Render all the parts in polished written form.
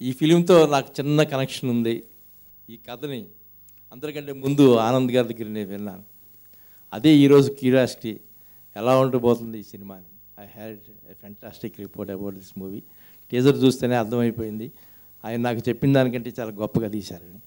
ఈ ఫిలింతో నాకు చిన్న కనెక్షన్ ఉంది. ఈ కథని అందరికంటే ముందు ఆనంద్ గారి దగ్గర నేను విన్నాను. అదే ఈరోజు క్యూరియాసిటీ ఎలా ఉండబోతుంది ఈ సినిమాని. I had a fantastic report about this movie. Teaser చూస్తేనే అర్థమైపోయింది. ఆయన నాకు చెప్పిన దానికంటే చాలా గొప్పగా తీశారని.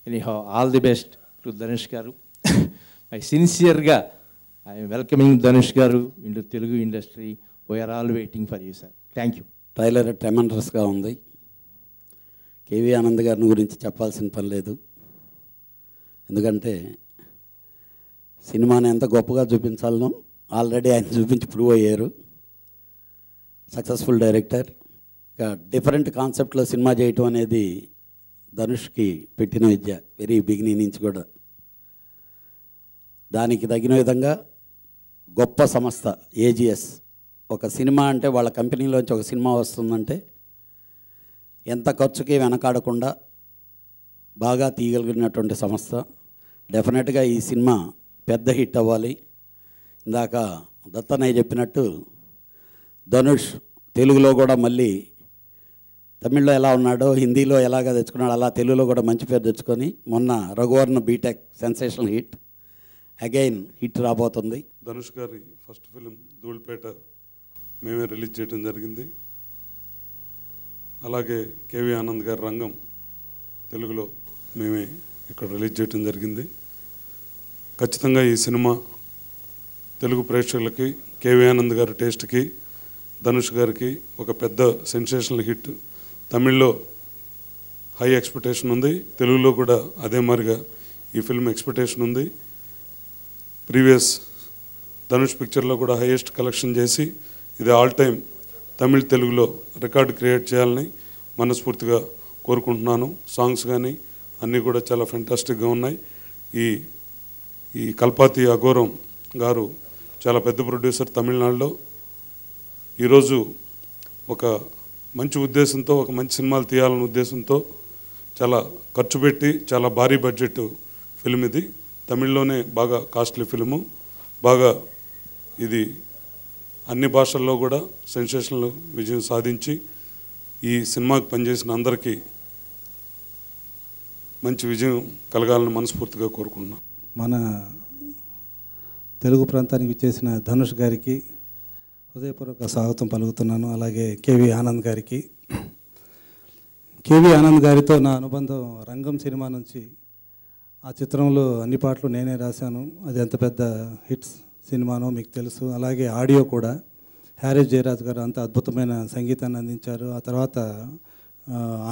Anyhow all the best to Dhanush garu. My సిన్సియర్గా I'm welcoming Dhanush garu into Telugu industry. We are all waiting for you sir. Thank you. Trailer ట్రెమెండస్గా ఉంది. కేవీ ఆనంద్ గారిని గురించి చెప్పాల్సిన పని లేదు. ఎందుకంటే సినిమాని ఎంత గొప్పగా చూపించాలనో ఆల్రెడీ ఆయన చూపించి ప్రూవ్ అయ్యారు. Successful director. ఇక డిఫరెంట్ కాన్సెప్ట్లో సినిమా చేయటం అనేది ధనుష్కి పెట్టిన విద్య వెరీ బిగినింగ్ నుంచి కూడా. దానికి తగిన విధంగా గొప్ప సంస్థ ఏజిఎస్. ఒక సినిమా అంటే వాళ్ళ కంపెనీలోంచి ఒక సినిమా వస్తుందంటే ఎంత ఖర్చుకి వెనకాడకుండా బాగా తీయగలిగినటువంటి సంస్థ. డెఫినెట్గా ఈ సినిమా పెద్ద హిట్ అవ్వాలి. ఇందాక దత్తనయ్య చెప్పినట్టు ధనుష్ తెలుగులో కూడా మళ్ళీ తమిళ్లో ఎలా ఉన్నాడో హిందీలో ఎలాగ తెచ్చుకున్నాడో అలా తెలుగులో కూడా మంచి పేరు తెచ్చుకొని మొన్న Raghuvaran BTech sensational hit again hit రాబోతుంది. ధనుష్ గారి ఫస్ట్ ఫిలిం ధూళిపేట మేమే రిలీజ్ చేయడం జరిగింది. అలాగే కేవీ ఆనంద్ గారి రంగం తెలుగులో మేమే ఇక్కడ రిలీజ్ చేయడం జరిగింది. ఖచ్చితంగా ఈ సినిమా తెలుగు ప్రేక్షకులకి, కేవీ ఆనంద్ గారి టేస్ట్కి, ధనుష్ గారికి ఒక పెద్ద సెన్సేషనల్ హిట్. తమిళ్లో హై ఎక్స్పెక్టేషన్ ఉంది, తెలుగులో కూడా అదే మాదిరిగా ఈ ఫిల్మ్ ఎక్స్పెక్టేషన్ ఉంది. ప్రీవియస్ ధనుష్ పిక్చర్లో కూడా హైయెస్ట్ కలెక్షన్ చేసి ఇది ఆల్ టైమ్ తమిళ్ తెలుగులో రికార్డు క్రియేట్ చేయాలని మనస్ఫూర్తిగా కోరుకుంటున్నాను. సాంగ్స్ కానీ అన్నీ కూడా చాలా ఫెంటాస్టిక్గా ఉన్నాయి. ఈ కల్పాతి అఘోరం గారు చాలా పెద్ద ప్రొడ్యూసర్ తమిళనాడులో. ఈరోజు ఒక మంచి ఉద్దేశంతో, ఒక మంచి సినిమాలు తీయాలనే ఉద్దేశంతో చాలా ఖర్చు పెట్టి చాలా భారీ బడ్జెట్ ఫిల్మ్ ఇది. తమిళ్లోనే బాగా కాస్ట్లీ ఫిల్ము. బాగా ఇది అన్ని భాషల్లో కూడా సెన్సేషనల్ విజయం సాధించి ఈ సినిమాకి పనిచేసిన అందరికీ మంచి విజయం కలగాలని మనస్ఫూర్తిగా కోరుకుంటున్నాను. మన తెలుగు ప్రాంతానికి విచ్చేసిన ధనుష్ గారికి హృదయపూర్వక స్వాగతం పలుకుతున్నాను. అలాగే కేవీ ఆనంద్ గారికి. కేవీ ఆనంద్ గారితో నా అనుబంధం రంగం సినిమా నుంచి. ఆ చిత్రంలో అన్ని పాటలు నేనే రాశాను. అది ఎంత పెద్ద హిట్స్ సినిమానో మీకు తెలుసు. అలాగే ఆడియో కూడా హ్యారీస్ జయరాజ్ గారు అంత అద్భుతమైన సంగీతాన్ని అందించారు. ఆ తర్వాత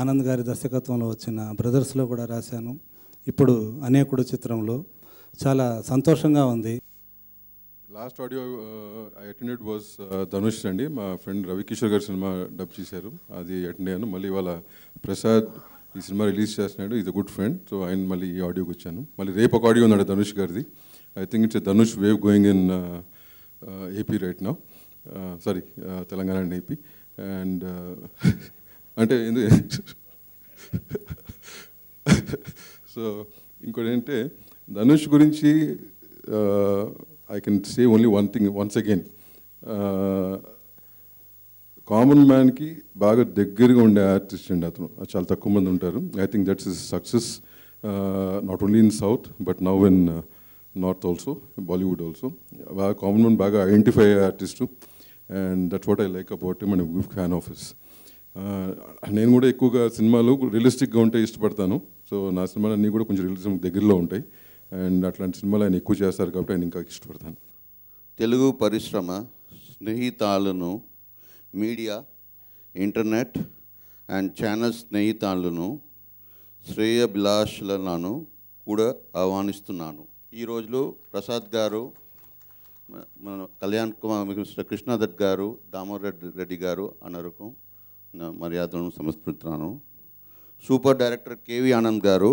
ఆనంద్ గారి దర్శకత్వంలో వచ్చిన బ్రదర్స్లో కూడా రాశాను. ఇప్పుడు అనేకుడు చిత్రంలో. చాలా సంతోషంగా ఉంది. Last audio I attended was Dhanush అండి. మా ఫ్రెండ్ రవికిషోర్ గారి సినిమా డబ్ చేశారు, అది అటెండ్ అయ్యాను. మళ్ళీ ఇవాళ ప్రసాద్ ఈ సినిమా రిలీజ్ చేస్తున్నాడు. Is a good friend. So ఆయన మళ్ళీ ఈ ఆడియోకి వచ్చాను. మళ్ళీ రేపు ఒక ఆడియో ఉన్నాడు ధనుష్ గారిది. I think it's a Dhanush wave going in AP right now. Sorry, Telangana and AP. And అంటే సో ఇంకోటి ఏంటంటే ధనుష్ గురించి I can say only one thing once again. Common మ్యాన్కి బాగా దగ్గరగా ఉండే ఆర్టిస్ట్ అండి అతను. చాలా తక్కువ మంది ఉంటారు. I think that's his success not only in south but now in north also, Bollywood also. బాగా కామన్ మ్యాన్ బాగా ఐడెంటిఫై అయ్యే artist. And that's what I like about him and good fan of his. నేను కూడా ఎక్కువగా సినిమాలు రియలిస్టిక్గా ఉంటే ఇష్టపడతాను. సో నా సినిమాలు అన్నీ కూడా కొంచెం రియలిజం దగ్గరలో ఉంటాయి. అండ్ అట్లాంటి సినిమాలు ఆయన ఎక్కువ చేస్తారు కాబట్టి ఆయన ఇంకా ఇష్టపడతాను. తెలుగు పరిశ్రమ స్నేహితాలను, మీడియా, ఇంటర్నెట్ అండ్ ఛానల్ స్నేహితాలను, శ్రేయభిలాషులను కూడా ఆహ్వానిస్తున్నాను. ఈ రోజులో ప్రసాద్ గారు, మన కళ్యాణ్ కుమార్, మిస్టర్ కృష్ణదత్ గారు, దామోదర్ రెడ్డి గారు అనరకు మర్యాదలను సమర్పిస్తున్నాను. Super director KV Anand garu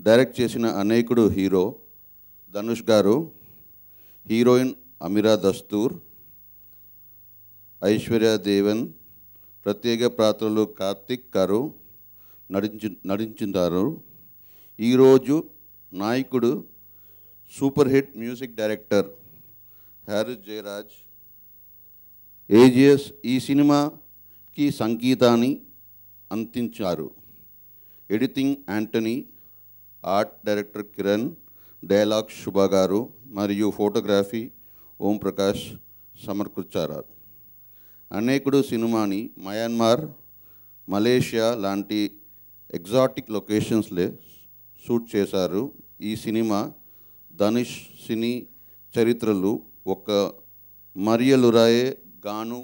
direct చేసిన అనేకుడు హీరో ధనుష్ గారు, హీరోయిన్ అమీరా దస్తూర్, ఐశ్వర్య దేవన్, ప్రత్యేక పాత్రలు కార్తిక్ గారు నటించారు. ఈరోజు నాయకుడు super hit music director Harris Jayaraj. AGS ఈ సినిమాకి సంగీతాన్ని అందించారు. Editing Antony, art director Kiran, dialogue Subha garu మరియు ఫోటోగ్రఫీ ఓం ప్రకాష్ సమకూర్చారు. అనేకుడు సినిమాని మయన్మార్, మలేషియా లాంటి ఎగ్జాటిక్ లొకేషన్స్లో షూట్ చేశారు. ఈ సినిమా ధనుష్ సినీ చరిత్రలు ఒక మరియలురాయే గాను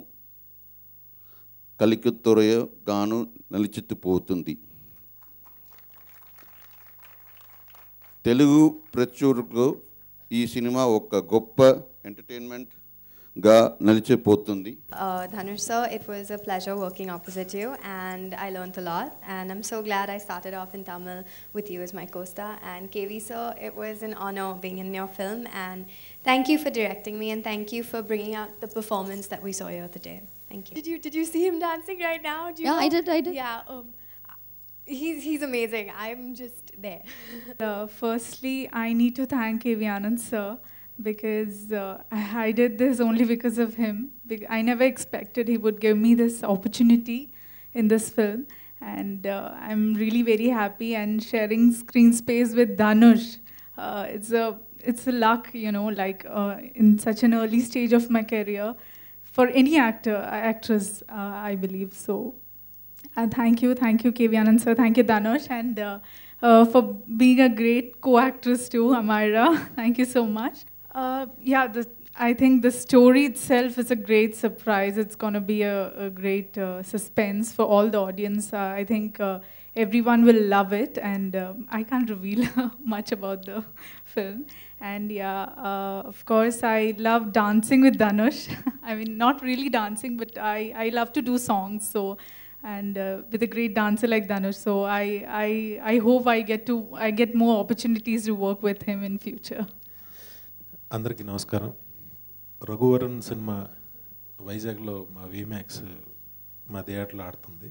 కలికితొరయ గాను నిలిచిపోతుంది. తెలుగు ప్రేక్షకులకు ఈ సినిమా ఒక గొప్ప ఎంటర్టైన్మెంట్గా నిలిచిపోతుంది. Dhanush sir, it was a pleasure working opposite you, and I learned a lot, and I'm so glad I started off in Tamil with you as my co-star. And KV sir, it was an honor being in your film, and thank you for directing me, and thank you for bringing out the performance that we saw here today. Thank you. Did you see him dancing right now? Do you Yeah, know? I did. Yeah, he's amazing. I'm just there. Firstly, I need to thank KV Anand sir, because I did this only because of him. I never expected he would give me this opportunity in this film, and I'm really very happy. And sharing screen space with Dhanush, it's a luck, like in such an early stage of my career for any actress, I believe so. Thank you, KV Anand sir, thank you Dhanush, and for being a great co-actress too, Amira. Thank you so much. I think the story itself is a great surprise. It's going to be a great suspense for all the audience. I think everyone will love it, and I can't reveal much about the film. And of course, I love dancing with Dhanush. I mean, not really dancing, but I love to do songs. So, and with a great dancer like Dhanush, so I hope I get more opportunities to work with him in future. అందరికీ నమస్కారం. Raghuvaran cinema వైజాగ్లో మా వీమాక్స్ మా థియేటర్లో ఆడుతుంది.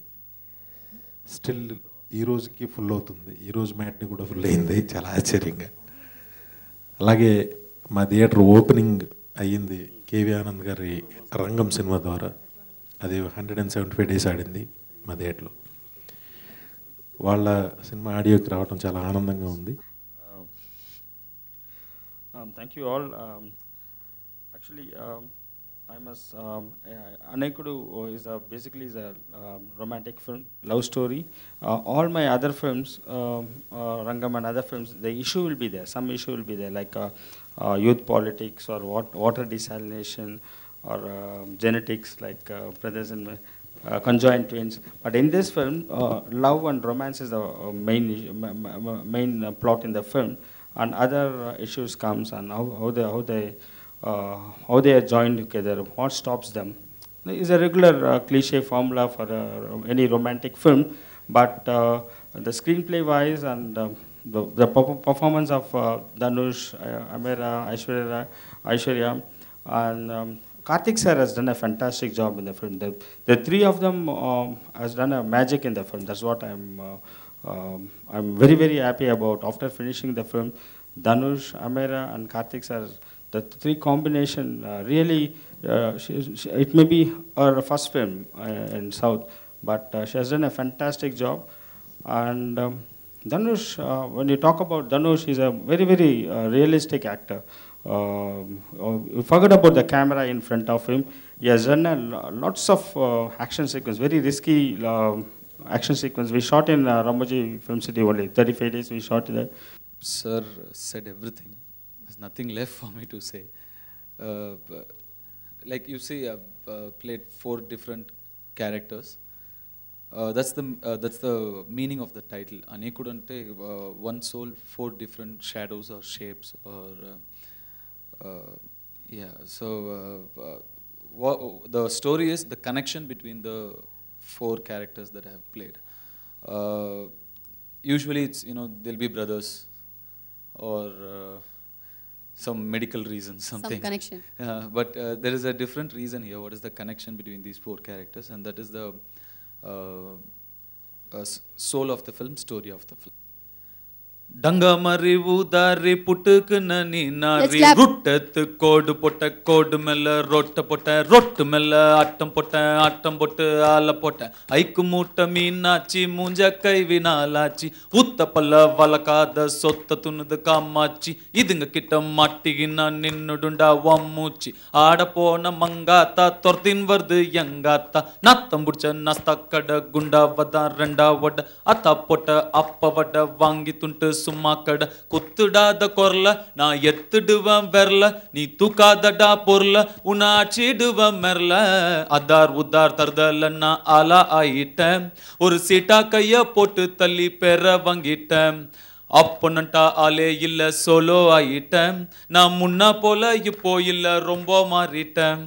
Still ఈ రోజుకి full అవుతుంది. ఈరోజు మ్యాట్ని కూడా ఫుల్ అయింది, చాలా ఆశ్చర్యంగా. అలాగే మా థియేటర్ ఓపెనింగ్ అయ్యింది కేవీ ఆనంద్ గారి రంగం సినిమా ద్వారా. అది 175 days ఆడింది మా థియేటర్లో. వాళ్ళ సినిమా ఆడియోకి రావడం చాలా ఆనందంగా ఉంది. Thank you all. Actually, I must. Anekudu basically is a romantic film, love story. All my other films, Rangam and other films, the issue will be there. Some issue will be there, like youth politics or water desalination or genetics, like brothers and conjoined twins. But in this film, love and romance is the main plot in the film. And other issues comes, and how they are joined together, what stops them. It's a regular cliche formula for any romantic film, but the screenplay wise and the performance of Dhanush, Amira, Aishwarya, and Karthik sir has done a fantastic job in the film. The three of them has done a magic in the film. That's what I'm very, very happy about. After finishing the film, Dhanush, Amira, and Karthik sir, the three combination really, it may be her first film in South, but she has done a fantastic job. And Dhanush, when you talk about Dhanush, he's a very, very realistic actor. You forget about the camera in front of him. He has done lots of action sequence, very risky action sequence. We shot in Ramoji Film City only. 35 days we shot there. Sir said everything. There's nothing left for me to say. Like you say, I've played 4 different characters. That's the meaning of the title. Anekudante, one soul, 4 different shadows or shapes. Or So the story is the connection between the 4 characters that I have played. Usually it's, they'll be brothers or some medical reason, something. Some connection. But there is a different reason here. What is the connection between these 4 characters? And that is the soul of the film, story of the film. டங்க மறி ஊதாரி புட்டுக்கு நனி நாரி ருட்டத்து கோடு கோடு மேல ரொட்டு மேல ஆட்டம் போட்டு ஆல போட்டேன் ஐக்கு மூட்டை மீனாச்சி மூஞ்ச கைவினாலாச்சி ஊத்த பல்ல வளக்காத சொத்த துணுது காமாச்சி இதுங்க கிட்ட மாட்டிகின்னா நின்னுடுண்டா வம்மூச்சி ஆட போன மங்காத்தா தொர்த்தின் வருது எங்காத்தா நாத்தம் புடிச்ச நாஸ்தா கடை குண்டா வதான் ரெண்டா வட அத்தா போட்ட அப்ப வட வாங்கி துண்டு சும்மா கடை குத்துடாத கொரல நான் எத்துடுவேன் வெரல நீ தூக்காதடா பொருள உன்னை அடிச்சிடுவேன் மெரல அதார் உதார் தருதல நான் ஆளா ஆயிட்டேன் ஒரு சீட்டா கைய போட்டு தள்ளி பெற வாங்கிட்டேன் அப்பனண்டா ஆளே இல்ல சோலோ ஆயிட்டேன் நான் முன்ன போல இப்போ இல்ல ரொம்ப மாறிட்டேன்